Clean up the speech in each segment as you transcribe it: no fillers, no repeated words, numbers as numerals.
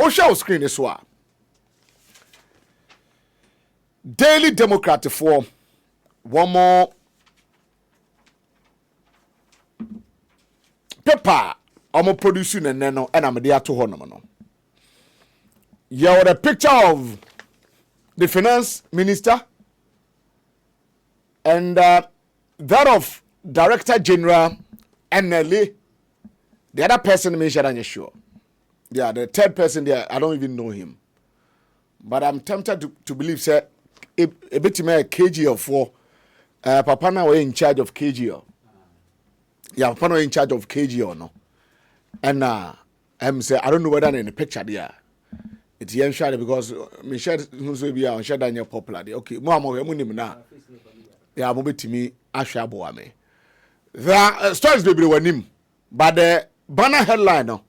show screen is what Daily Democrat for one more paper I'm producing and then I'm there to honor. You have a picture of the finance minister and that of Director General NLA. The other person mentioned, I'm sure. Yeah, the third person there, I don't even know him. But I'm tempted to believe, sir, a bit more KGL for Papa now in charge of KGL. Yeah, Papa now in charge of KGL, no. And I'm say I don't know whether in the picture there. It's young shadow because Michelle who's will be on shadow and popular. Okay, more now. Yeah, I'm to me, Ashabo Ame. The stories they be with him, but the banner headline, no.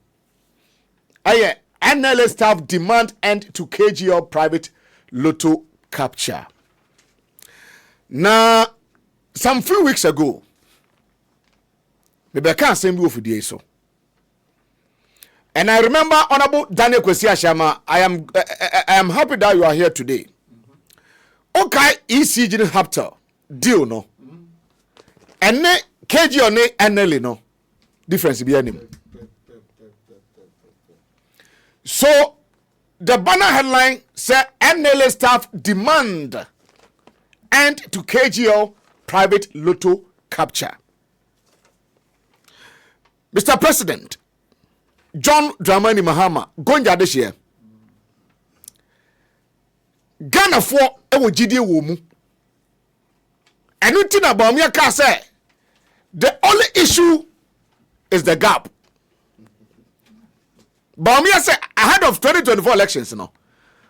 NLA staff demand end to KGL private Lotto capture. Now, some few weeks ago, maybe I can't say me for the so. And I remember Honorable Daniel Kwesi Ashama. I am happy that you are here today. Okay, ECG Hapter deal no. And ne KGL ne NLA no difference be any. So the banner headline said NLA staff demand end to KGL private Lotto capture. Mr. President John Dramani Mahama gonja this year. Ghana for ewo gidi wo mu. Anything about me can say the only issue is the gap. Baumia said ahead of 2024 elections, no.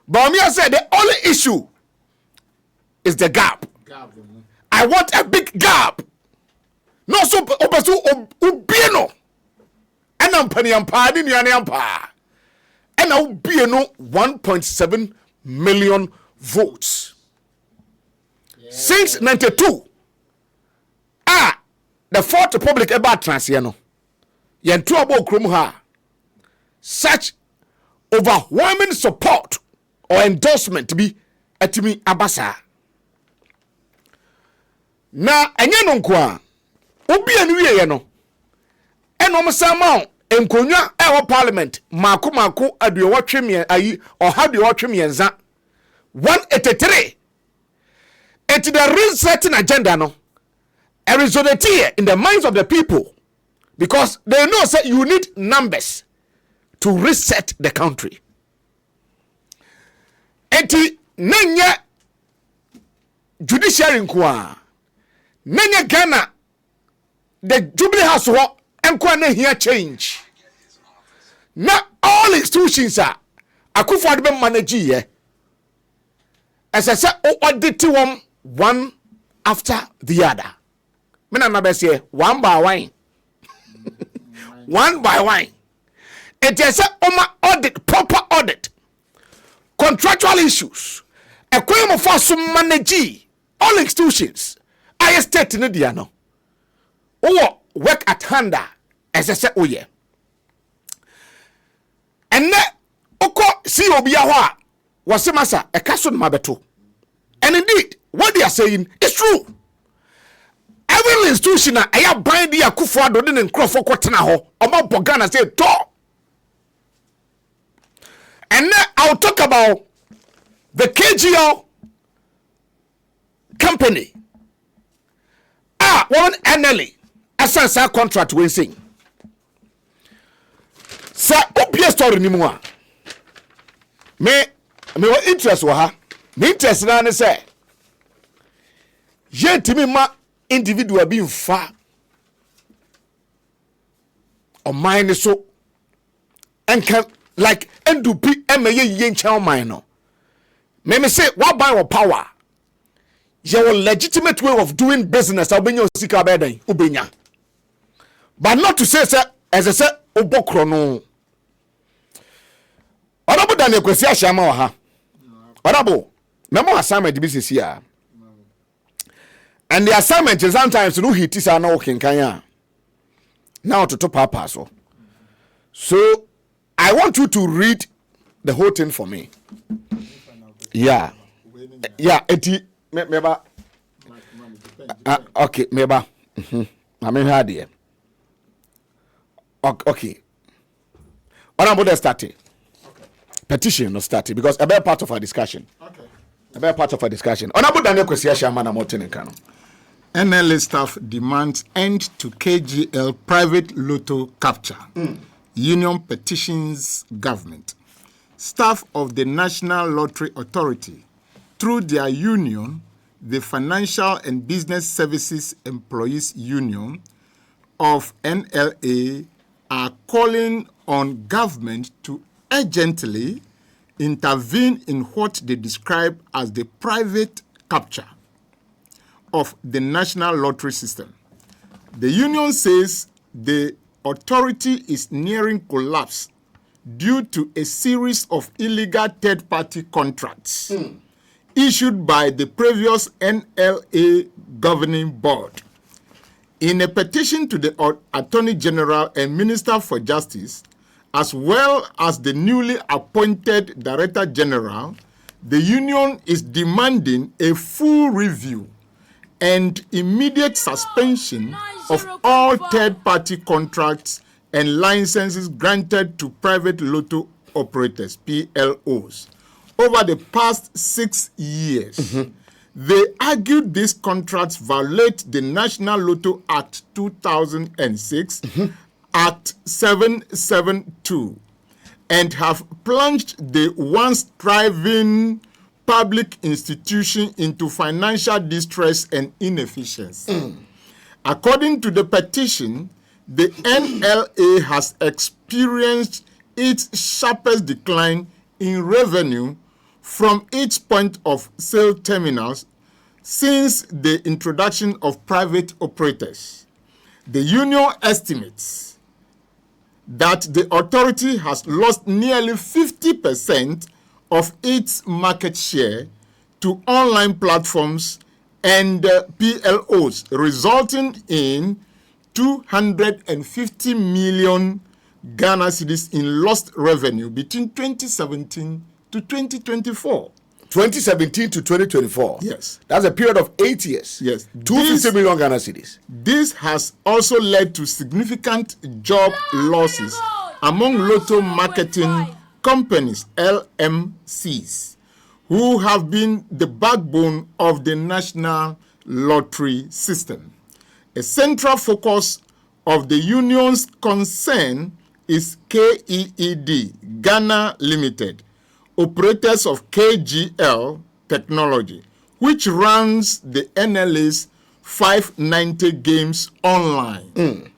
Baumia said the only issue is the gap. I want a big gap. No so ubieno. And I'm penny and pardon and 1.7 million votes. Yeah. Since 92. The Fourth Republic about Transiano. Yen two about Krumha. Such overwhelming support or endorsement to be etimi abasa. Na enye no nkwa obi anu ye no enom sama enkonya ewo parliament mako aduo twemie ayi oha duo twemie nza 183 it the resetting agenda no a resonate in the minds of the people because they know say you need numbers to reset the country. Eti nenya judiciary nkwa nenya Ghana the Jubilee House ho enkwa na here change. Na all institutions are akufo ade be manage ye. As o audit one after the other. Me na be say one by one. One by one. It is a audit, proper audit, contractual issues, a claim of us to manage all institutions. I state in the no. Or work at hand as I said, oh yeah. And that Oko see Obiawa was a massa, a castle mabeto. And indeed, what they are saying is true. Every institution I have bind the Akufo Addo and Crawford Kwatena ho about Bogana say to. And now I'll talk about the KGL company. One NLA as a contract we sing. Sa obvious story ni mo me what interest wa ha. Me interest na ne say ye timi ma individual bi mfa o mine so enka like NDP emeye ye ncha mine no me say what buy your power your legitimate way of doing business obenya osika beden obenya but not to say as I say obokro no Honorable Daniel Kwesi Ashama wa ha Honorable memo assignment bi sisi ya and the assignment is sometimes no hit is na working kan now to top papa so I want you to read the whole thing for me. Yeah. Yeah, meba. Okay, meba. I mean, how dear. Okay. Honorable, they started. Petition no started because a better part of our discussion. Okay. A better part of our discussion. Honorable Daniel Kwesi Shaman Amotin Kano. NLA staff demands end to KGL private Lotto capture. Union petitions government. Staff of the National Lottery Authority, through their union, the Financial and Business Services Employees Union of NLA, are calling on government to urgently intervene in what they describe as the private capture of the national lottery system. The union says the authority is nearing collapse due to a series of illegal third-party contracts issued by the previous NLA governing board. In a petition to the Attorney General and Minister for Justice, as well as the newly appointed Director General, the union is demanding a full review and immediate suspension of all third-party contracts and licenses granted to private lotto operators, PLOs, over the past 6 years. They argued these contracts violate the National Lotto Act 2006, Act 772, and have plunged the once thriving public institution into financial distress and inefficiency. According to the petition, the NLA has experienced its sharpest decline in revenue from its point of sale terminals since the introduction of private operators. The union estimates that the authority has lost nearly 50% of its market share to online platforms and PLOs, resulting in 250 million Ghana cedis in lost revenue between 2017 to 2024. 2017 to 2024. Yes. That's a period of 8 years. Yes. 250 million Ghana cedis. This has also led to significant job losses among lotto marketing companies, LMCs, who have been the backbone of the national lottery system. A central focus of the union's concern is KEED, Ghana Limited, operators of KGL technology, which runs the NLA's 590 games online.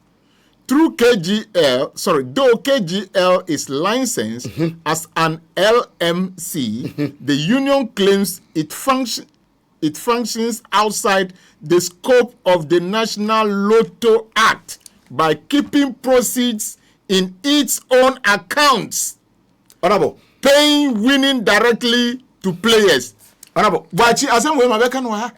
Through KGL, though KGL is licensed as an LMC, the union claims it functions outside the scope of the National Lotto Act by keeping proceeds in its own accounts. Honorable. Paying winning directly to players. Honorable. But asem we mabeka no ha.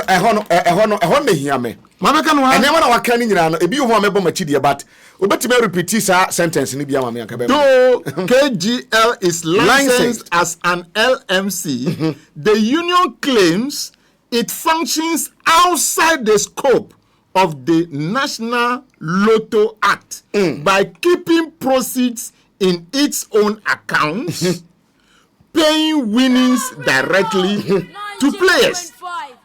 Ehon na hia me. Mabeka no ha. Ene wana waka ni nyina no ebi ho amebo machi de but obetime repeat sa sentence ni bia ma me anka be. Though KGL is licensed as an LMC, the union claims it functions outside the scope of the National Lotto Act by keeping proceeds in its own accounts, paying winnings directly to players,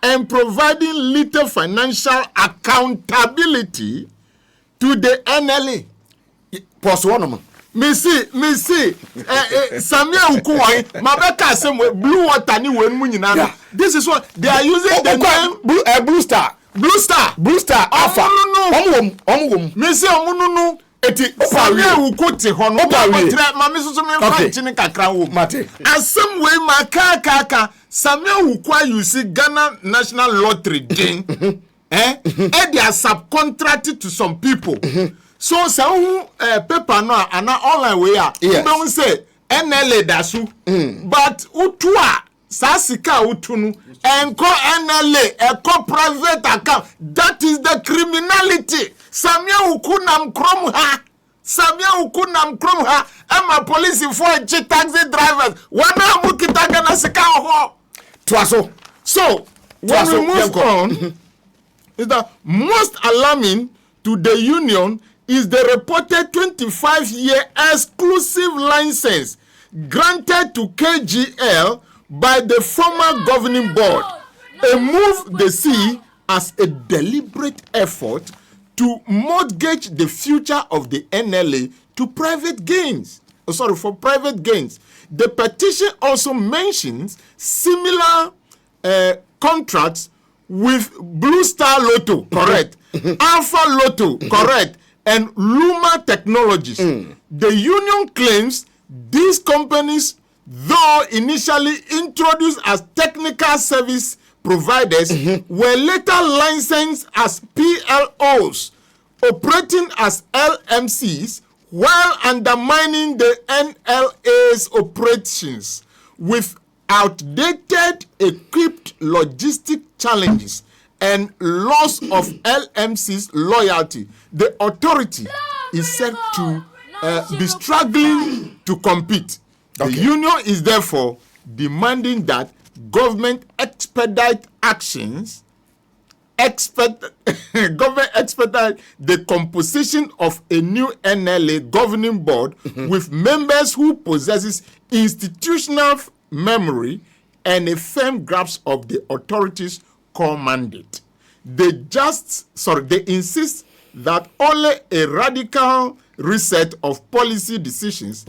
and providing little financial accountability to the NLA. Pause one man. Missy, Samia Ukuwai, Mabeka Semwe, Blue Water ni wenu nyina. This is what they are using the name Blue Star. Blue Star Alpha. Omwom. Missy Omununu. Eti Samia Ukuti hono. Mami susu me fa chini kakra wo. Mate. Asem we makaka Samia Ukwa you see Ghana National Lottery din. And they are subcontracted to some people. So some paper no and online way don't say NLA dasu but utua sasika utunu enko NLA enko private account, that is the criminality. Samia ukuna mkrom ha Samia ukunam krom ha ema police for taxi drivers. Wana mu kitaka na sika ho. Twaso. So, when we move on, is that most alarming to the union is the reported 25-year exclusive license granted to KGL by the former governing board, a move they see as a deliberate effort to mortgage the future of the NLA to private gains. For private gains. The petition also mentions similar contracts with Blue Star Lotto, correct, Alpha Lotto, correct, and Luma Technologies. The union claims these companies, though initially introduced as technical service providers, were later licensed as PLOs, operating as LMCs, while undermining the NLA's operations with outdated equipped logistic challenges and loss of LMC's loyalty. The authority is said to be struggling to compete. The union is therefore demanding that government expedite actions, government expedite the composition of a new NLA governing board with members who possesses institutional memory and a firm grasp of the authorities' core mandate. They insist that only a radical reset of policy decisions,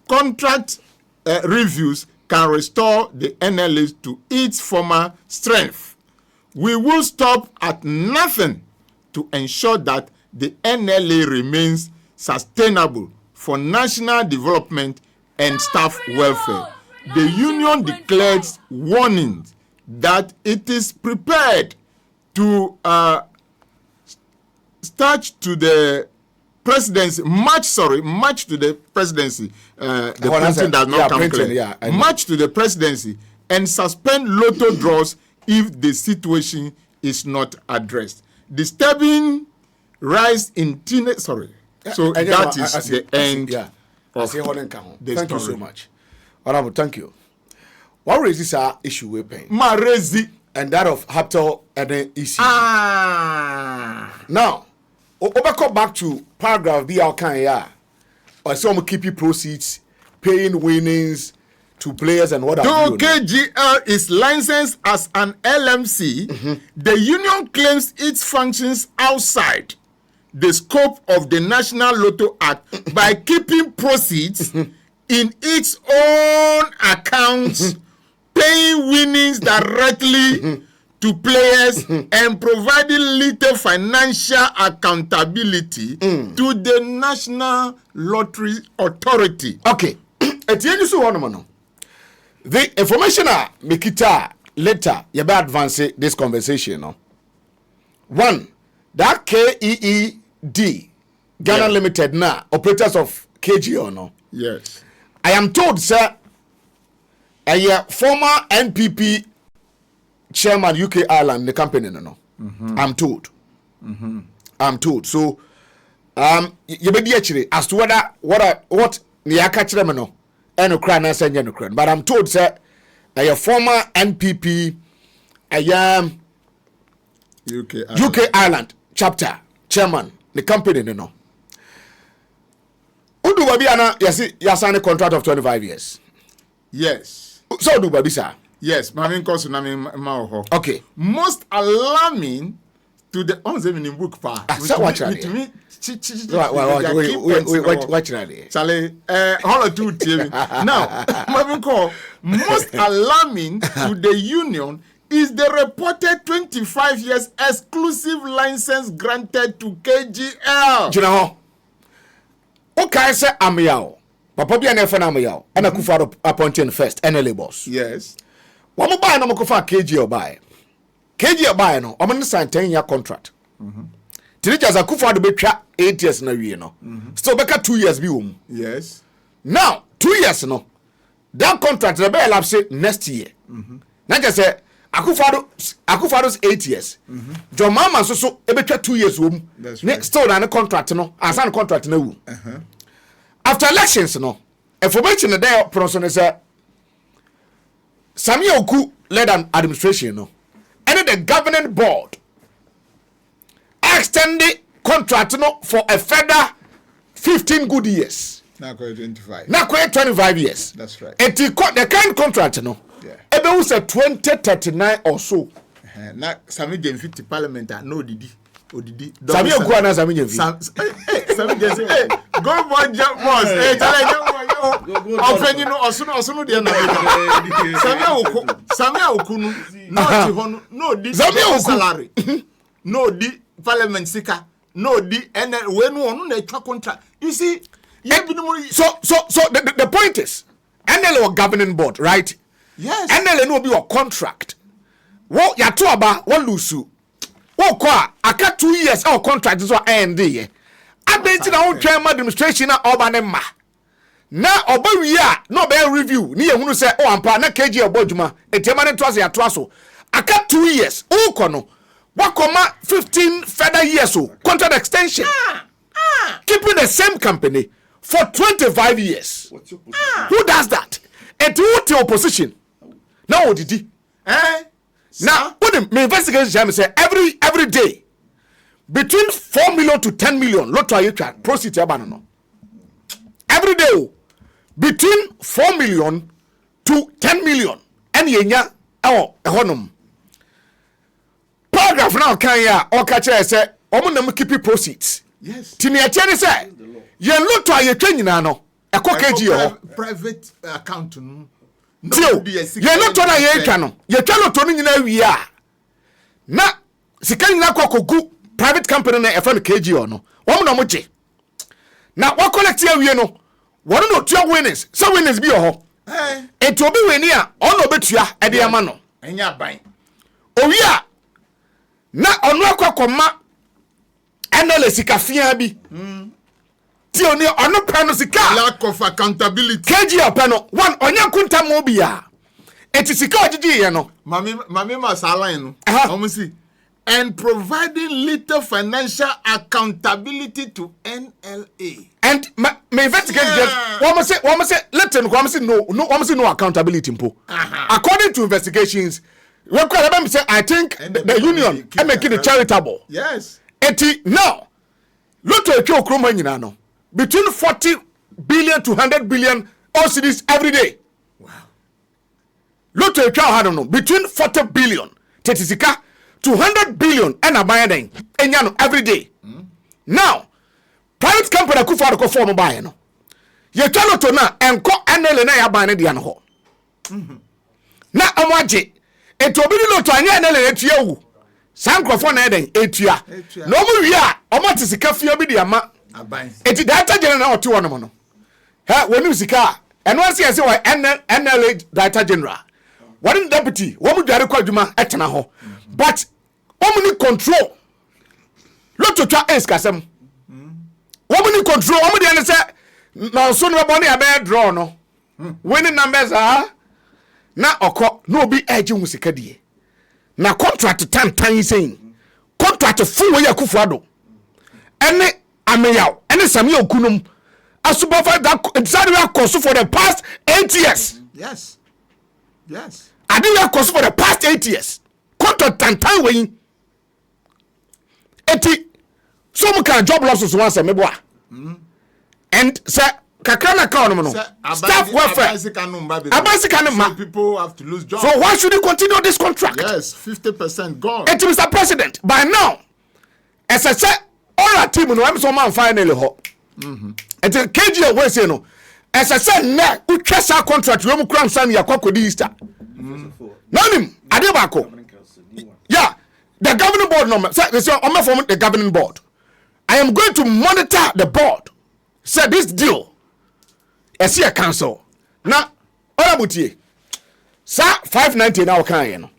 contract reviews can restore the NLA to its former strength. We will stop at nothing to ensure that the NLA remains sustainable for national development and staff welfare. The union declares warnings that it is prepared to march to the presidency. March to the presidency. The printing does not come clear. March to the presidency and suspend Lotto draws if the situation is not addressed. Disturbing rise in teenage. So that is the end. Of the thank story. You so much. Honorable, thank you. What raises our issue we're paying? And that of Haptel and the EC. Now, go back to paragraph B. Or some keep proceeds, paying winnings to players and what though KGL is licensed as an LMC, the union claims its functions outside the scope of the National Lotto Act by keeping proceeds in its own accounts, paying winnings directly to players, and providing little financial accountability to the National Lottery Authority. Okay. The information Mikita later, you better advance this conversation. No? One, that KEED, Ghana Limited, now operators of KGL, no? Yes. I am told, sir, a former NPP chairman, UK Ireland, the company, no? I'm told. I'm told. So, you be actually as to whether what the catch no. But I'm told, sir, a former NPP, UK Ireland chapter chairman, the company, no. Udu Babiana, you signed a contract of 25 years. Yes. So do Babisa. Yes, okay. Most alarming to the book part. Watch now, most alarming to the union is the reported 25 years exclusive license granted to KGL. You know, okay, say Amiao. Papa be an FN Amiao. And I could appointing first, NLA boss. Yes. One more buy no more KGL buy. KGL buy no. I'm going to sign 10-year contract. Teenagers are kufa to be 8 years na we no. Still back 2 years be Yes. Now 2 years no. That contract the be elapse next year. Not just say Akufado's 8 years. John Mama so ebetwa 2 years wom. Still na contract no, asan contract na wu. After elections no, information there person is Samuel Oku led an administration no. And the governing board extended contract no for a further 15 good years. Now 25. Now 25 years. That's right. And the kind contract no. Yeah. It was a 2039 or so. Now Sami Jen 50 parliament no didi. Odidi. Sami Oku na Sami Jen. Sami Jen say, go boy jump boss. Hey, offend you no osunu dey na. Sami Oku no di salary. No di parliament sika. No di and when one na twa contract. You see, so the point is NLA or governing board, right? Yes. NLA no be a contract. Wo ya to aba wo lose. Wo kwa aka 2 years our contract is end ye. Abenti na wo twam administration na oba ne ma. Na oba wi a no be review ni ehunu se o ampa na KGL bodwuma etiema ne to ase ya to aso. Aka 2 years wo kono. Wakoma 15 further years so contract extension. Keeping the same company for 25 years. What's your position? Who does that? And who the opposition? Now what did he? Now what the investigation say every day between 4 million to 10 million Lotto ayetwa proceed no. Every day between 4 million to 10 million and yenya ehonum. Paragraph now can ya or catch say omo na keep proceeds. Yes. Tini achene say ye Lotto ayetwa nyina no ekọ KGL private account no. Tio, ye Lotto na ye twa no. Ye twa Lotto no nyina wi a. Na sika nyina kogu private company na efa no KGL no. Omo na mo je. Na wa collect awie no. Won no tua winnings. So winnings bi ho. Enti obi weni a ono betua e de ama no. Enya ban. Owi a na ono akokoma NLA sika fia bi. Tio ni ono pano sika. Lack of accountability. KGL pano one onya kunta mo bia. Eti sika ojiji ye no. Mami masaline no. Omusi. And providing little financial accountability to NLA. And my investigation woman say listen no accountability mpo. According to investigations I think the union am making it charitable. Yes. Eti now Lotto ekwe okroma nyina no between 40 billion to 100 billion OCDs every day. Wow. Lotto ekwe ha no between 40 billion tetisika to 100 billion and abaya den enya no every day. Now private company kufa ko form buy no ye twa Lotto na enko NLA na ya buy ne dia no ho. Na amwaje etobi ni Lotto anya NLA etua wu sankrofo na eden etua no mu wi a omati sika fia bi dia ma aban eti data general na ote wono no ha woni sika eno ase ase wa NLA data general one deputy wo mu dware kwa adwuma etena ho but omni control Lotto twa eskasem omni control omni ane se na so no bone abe draw no winning numbers na okọ no obi eje hu sika die na contract tan saying contract full way akufuado ene ameyaw ene Samuel Okunum asubofa that exactly cost for the past 8 years. Yes. I didn't cost for the past 8 years. Contract tan way eti so mu kan job losses once meboa and say kakana ka ono no staff welfare abasika no ma people have to lose jobs. So why should you continue this contract? Yes, 50% gone. It is Mr. President by now as I said all our team no am so man finally ho it is KGL we say no as I said na utwa sa contract we mu kram san ya kwakodi Easter nanim adebako yeah the governing board no say they say on from the governing board I am going to monitor the board say this deal esi a council na orabutie sa 590 na okan ye no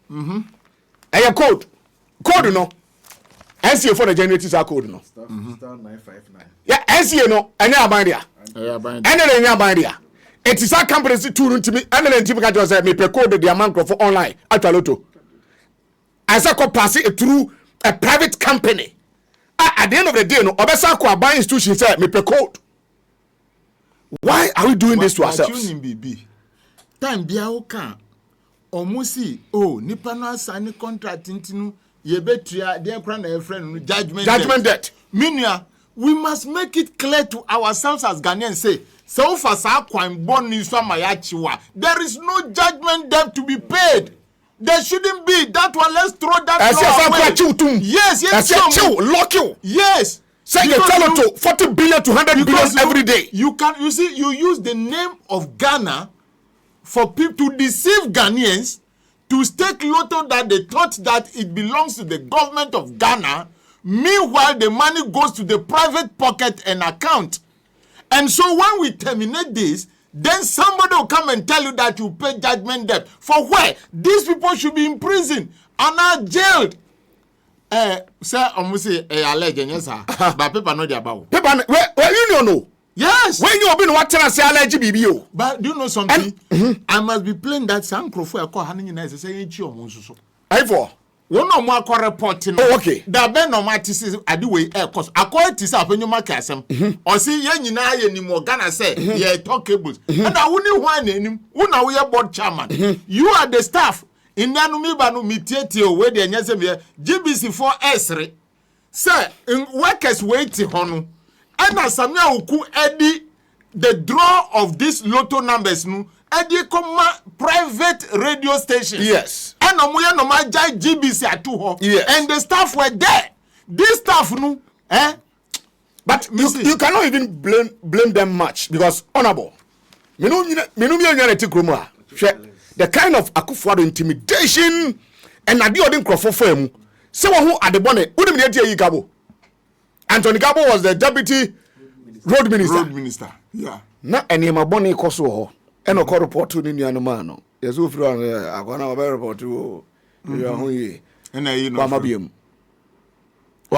aya code no NCA for the generators are code no Star 959. yeah NCA no anya abandia anya anya abandia it is a company to ntimi anya ntimi ka jo say me pe code the amount for online at Lotto I said ko pass it through a private company. At the end of the day, no, obesa ko buy institution say me pay code. Why are we doing this to ourselves? Time bia o kan omusi nipa no assign contract ntinu ye betua de kra na friend judgment debt. Minua, we must make it clear to ourselves as Ghanaians say so far sa kwan boni so amayachiwa there is no judgment debt to be paid. There shouldn't be that one. Let's throw that law away. Yes, lock you. Yes. Say you tell to 40 billion to 100 billion every day. You use the name of Ghana for people to deceive Ghanaians to stake Lotto that they thought that it belongs to the government of Ghana. Meanwhile, the money goes to the private pocket and account. And so when we terminate this, then somebody will come and tell you that you pay judgment debt. For where? These people should be in prison and are jailed. Sir, almost say alleged, yes, sir. But paper know about. Paper, well, you know. Yes. When you have been watching us say alleged BBO. But do you know something? I must be plain that some crowd call handing nice say you monso. I for. One no more reporting. Oh, okay. That ben no matter adi way air course. According to say when you mark asem. Or see ye nyina ye ni mo Ghana say ye talkables. And I wouldn't want him. Una we board chairman. You are the staff. In Nanumi Banu Mitieti o we de nyase me GBC for esre. Sir, in workers waiting honu. And as Samia Uku Eddie the draw of these Lotto numbers nu Eddie comma private radio stations. Yes. And omuya no ma jai GBC atu ho. Yes. And the staff were there. This staff nu but you cannot even blame them much because honorable. The kind of Akufo-Addo intimidation and adi odin crofo for him. Say who at the bonnet. Who the Gabo? Anthony Gabo was the deputy road minister. Road minister. Yeah. Na enema boni koso ho. Eno ko report to ni nuanuma no. Yesu firi akwana wa report to you ho yi. Na yi no. Wa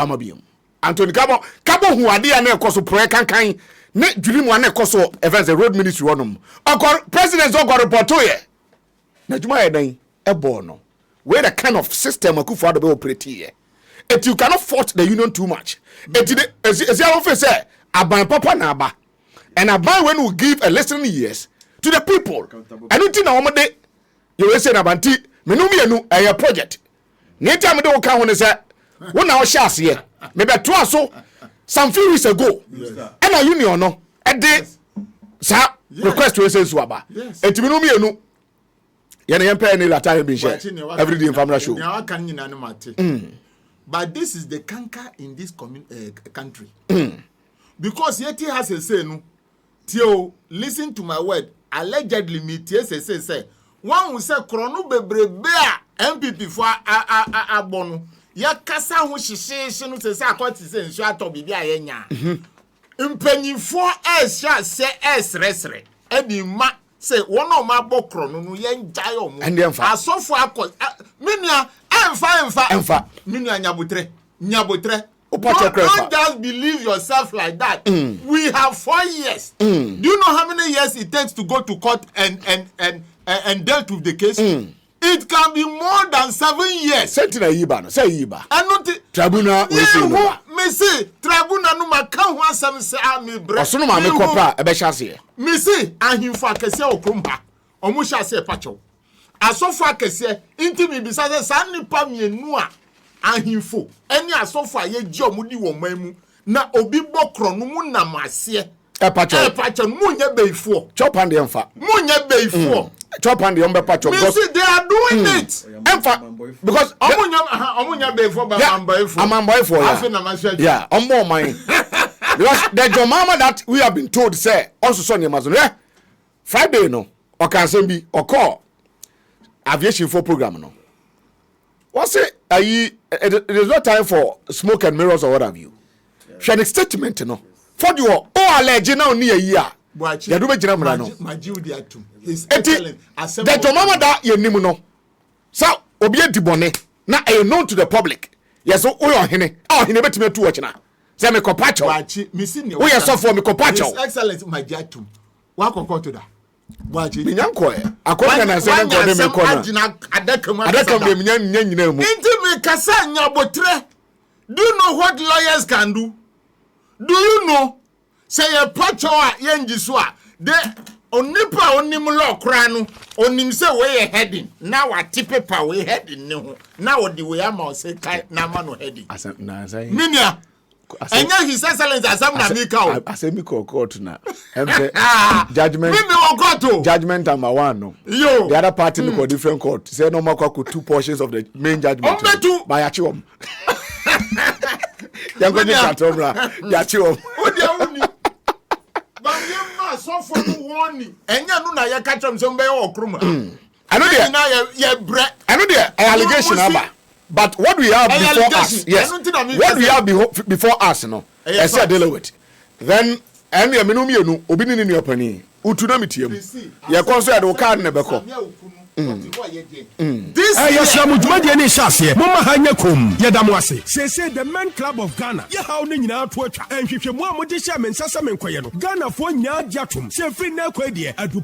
mabiem. Anthony Gabo hu ade ya na koso pro kankan ne dwiri mu na koso events the road ministry wonom. Okor president go report to ye. Na juma ye dan e bo no. Where the kind of system Akufo-Addo be operate here. If you cannot fault the union too much. As I often say, Aban Papa na Aba. And Aban when we give a listening ears to the people. And you think na day you will say Abanti, menumi a project. Nita me do kan when say, when na share here. Maybe two so some few weeks ago. And a union no. And they sa request to say Suaba. And menumi Yana yempe ni latare bin share every day in family show. But this is the canker in this country. Because Yeti has a say no. Tio, listen to my word. Allegedly me say one who say krono bebre MPP for abono. Ya kasa hu hihye no say akwati say nsu ato bibia yenya. Mpanyifo sha say resre. Edi ma say one of my bokrono no yen jai omo. And asofo akọ menua emfa menua nyabotre don't just believe yourself like that. We have 4 years. Do you know how many years it takes to go to court and dealt with the case? It can be more than 7 years. Say yiba. And not tribunal me say tribunal no ma kan ho asem say me bre. Osono ma me kopra e be hyase. Me say ahimfo akese okromba. Omo hyase pacho. Asofo akese intimi bisa say san nipa mienu a ahimfo eni asofo ayeji omudi wo mamu na obi bokro no mu nam ase e pacho mu nya beifo chop and emfa mu nya beifo chop and yombe pacho because they are doing it emfa because omunya beifo ba amamboyfo yeah ombo man because the jomama that we have been told say also so nyamazo Friday no o kan sem bi o call aviation for program no what's it it is not time for smoke and mirrors or what have you. She an statement no. For you all allege now ni yi a. Ya do be gina mra no. His excellent the mama da ye nim no. So obi edibone na e known to the public. Yes so oyo hene. Hene betime tu watch na. Say me kopacho. Me see ne. We so for me kopacho. His excellent Magiatum. Wa kokko to da. Waji. Minyanko. Akona na say nko de me kono. Adaka me nyina mu. Inti me kasa nyabotre. Do you know what lawyers can do? Do you know? Say a pachoa yenjiswa. De onipa onim law kranu. Onim say we heading. Now a tipepa we heading no. Now the way am say kai na mano heading. Asa na say. Minia. Enya his excellence asam na mika o. Asemi court na. Judgment. Mimi o court. Judgment number 1 no. Yo. The other party go different court. Say no more ko 2 portions of the main judgment. By achiwom. Yango ni katomra. Yachiwom. Odia uni. Ba yema so for no warning. Enya no na ye catch am so be okruma. I know there. Na ye bre. I know there allegation number. But what we have before us, yes. What we have before us, no. I say deal with. Then and ya menum yenu obi ni ni opani. Utuna mitiem. Ye konso ya do card ne beko. This yes amudwade ni hyase. Mama hanya kom. Yedam wase. Say the Men Club of Ghana. Ye hawo ne nyina to atwa. Enhwehwemu amode hye mensasa menkoye no. Ghana fo nyina agyatom. Se free na kwa die adu